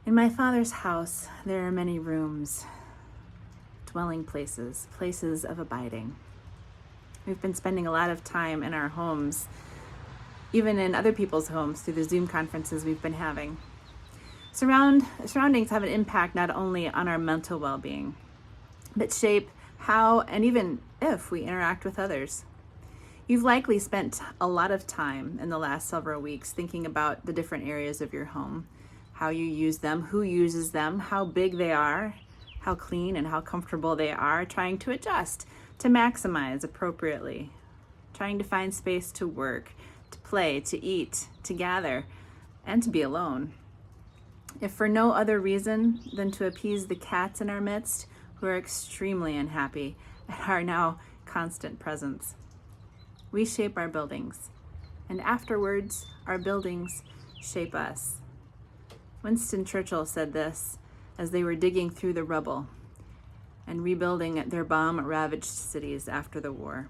In my Father's house, there are many rooms, dwelling places, places of abiding. We've been spending a lot of time in our homes, even in other people's homes through the Zoom conferences we've been having. Surroundings have an impact not only on our mental well-being, but shape how and even if we interact with others. You've likely spent a lot of time in the last several weeks thinking about the different areas of your home, how you use them, who uses them, how big they are, how clean and how comfortable they are, trying to adjust, to maximize appropriately, trying to find space to work, to play, to eat, to gather, and to be alone. If for no other reason than to appease the cats in our midst who are extremely unhappy at our now constant presence. We shape our buildings, and afterwards, our buildings shape us. Winston Churchill said this as they were digging through the rubble and rebuilding their bomb-ravaged cities after the war.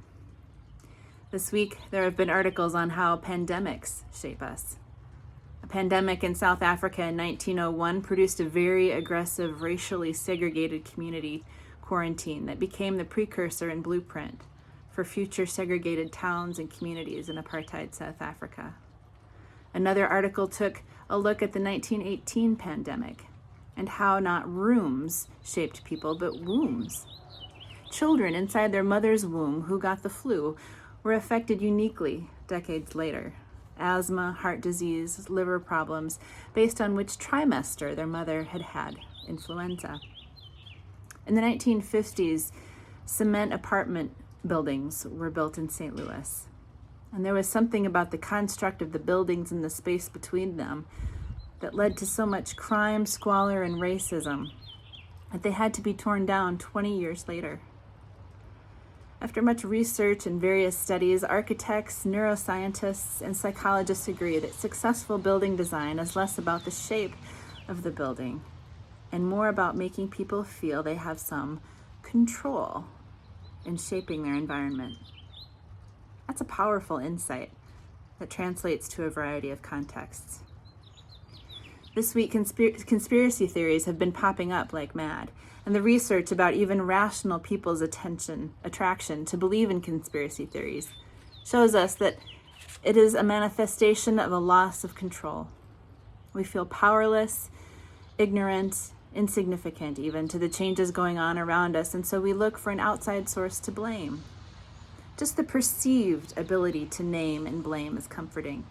This week, there have been articles on how pandemics shape us. A pandemic in South Africa in 1901 produced a very aggressive, racially segregated community quarantine that became the precursor and blueprint for future segregated towns and communities in apartheid South Africa. Another article took a look at the 1918 pandemic and how not rooms shaped people, but wombs. Children inside their mother's womb who got the flu were affected uniquely decades later. Asthma, heart disease, liver problems, based on which trimester their mother had had influenza. In the 1950s, cement apartment buildings were built in St. Louis. And there was something about the construct of the buildings and the space between them that led to so much crime, squalor, and racism that they had to be torn down 20 years later. After much research and various studies, architects, neuroscientists, and psychologists agree that successful building design is less about the shape of the building and more about making people feel they have some control in shaping their environment. That's a powerful insight that translates to a variety of contexts. This week, conspiracy theories have been popping up like mad, and the research about even rational people's attraction to believe in conspiracy theories shows us that it is a manifestation of a loss of control. We feel powerless, ignorant, insignificant even to the changes going on around us, and so we look for an outside source to blame. Just the perceived ability to name and blame is comforting.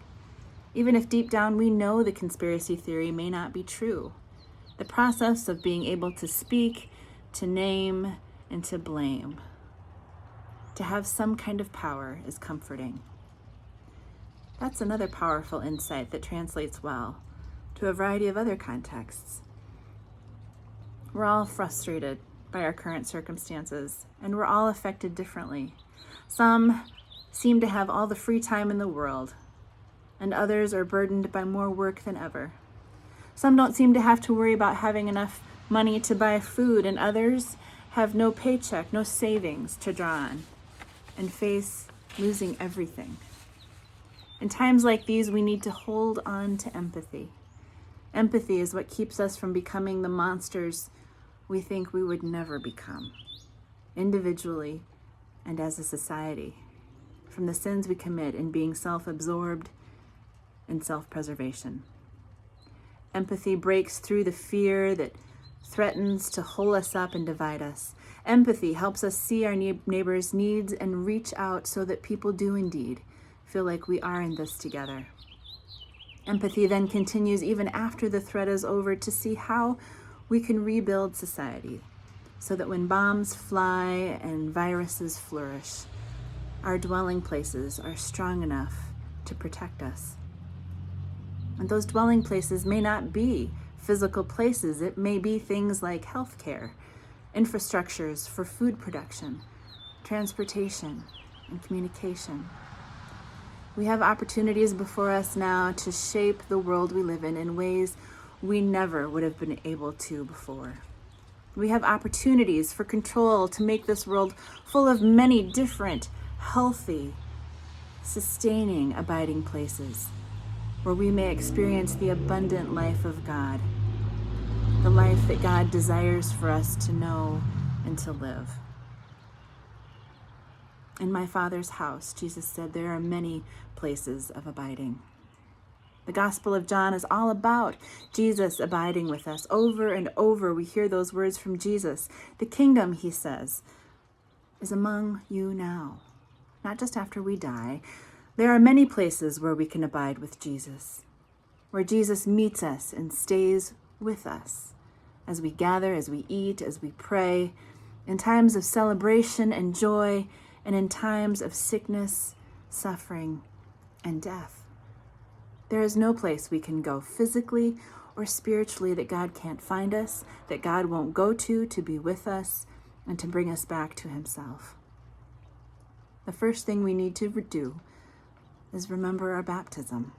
Even if deep down we know the conspiracy theory may not be true, the process of being able to speak, to name, and to blame, to have some kind of power is comforting. That's another powerful insight that translates well to a variety of other contexts. We're all frustrated by our current circumstances, and we're all affected differently. Some seem to have all the free time in the world, and others are burdened by more work than ever. Some don't seem to have to worry about having enough money to buy food, and others have no paycheck, no savings to draw on, and face losing everything. In times like these, we need to hold on to empathy. Empathy is what keeps us from becoming the monsters we think we would never become, individually and as a society, from the sins we commit in being self-absorbed and self-preservation. Empathy breaks through the fear that threatens to hold us up and divide us. Empathy helps us see our neighbors' needs and reach out so that people do indeed feel like we are in this together. Empathy then continues even after the threat is over to see how we can rebuild society so that when bombs fly and viruses flourish, our dwelling places are strong enough to protect us. And those dwelling places may not be physical places. It may be things like healthcare, infrastructures for food production, transportation, and communication. We have opportunities before us now to shape the world we live in ways we never would have been able to before. We have opportunities for control to make this world full of many different, healthy, sustaining, abiding places where we may experience the abundant life of God the life that God desires for us to know and to live. In my Father's house, Jesus said, there are many places of abiding. The Gospel of John is all about Jesus abiding with us. Over and over, we hear those words from Jesus. The kingdom, he says, is among you now, not just after we die. There are many places where we can abide with Jesus, where Jesus meets us and stays with us as we gather, as we eat, as we pray, in times of celebration and joy, and in times of sickness, suffering, and death. There is no place we can go physically or spiritually that God can't find us, that God won't go to be with us and to bring us back to himself. The first thing we need to do is remember our baptism,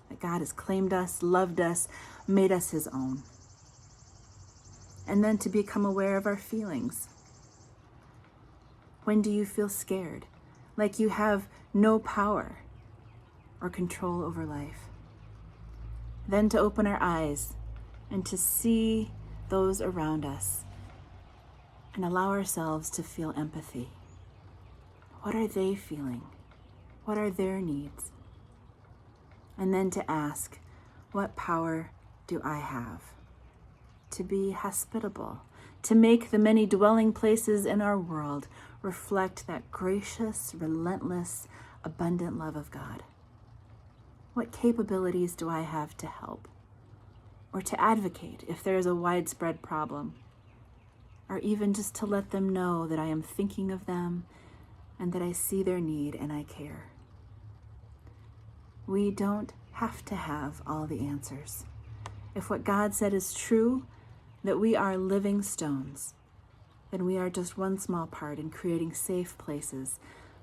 that God has claimed us, loved us, made us his own. And then to become aware of our feelings. When do you feel scared, like you have no power or control over life? Then to open our eyes and to see those around us and allow ourselves to feel empathy. What are they feeling? What are their needs? And then to ask, what power do I have? To be hospitable, to make the many dwelling places in our world reflect that gracious, relentless, abundant love of God. What capabilities do I have to help or to advocate if there is a widespread problem, or even just to let them know that I am thinking of them and that I see their need and I care? We don't have to have all the answers. If what God said is true, that we are living stones, then we are just one small part in creating safe places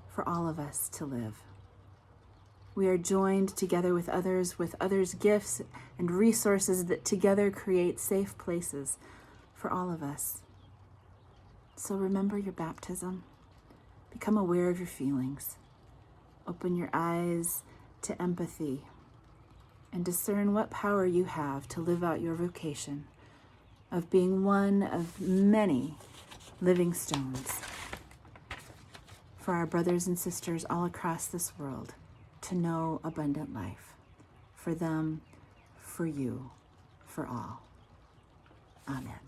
for all of us to live. We are joined together with others' gifts and resources that together create safe places for all of us. So remember your baptism. Become aware of your feelings. Open your eyes to empathy and discern what power you have to live out your vocation of being one of many living stones for our brothers and sisters all across this world to know abundant life, for them, for you, for all. Amen.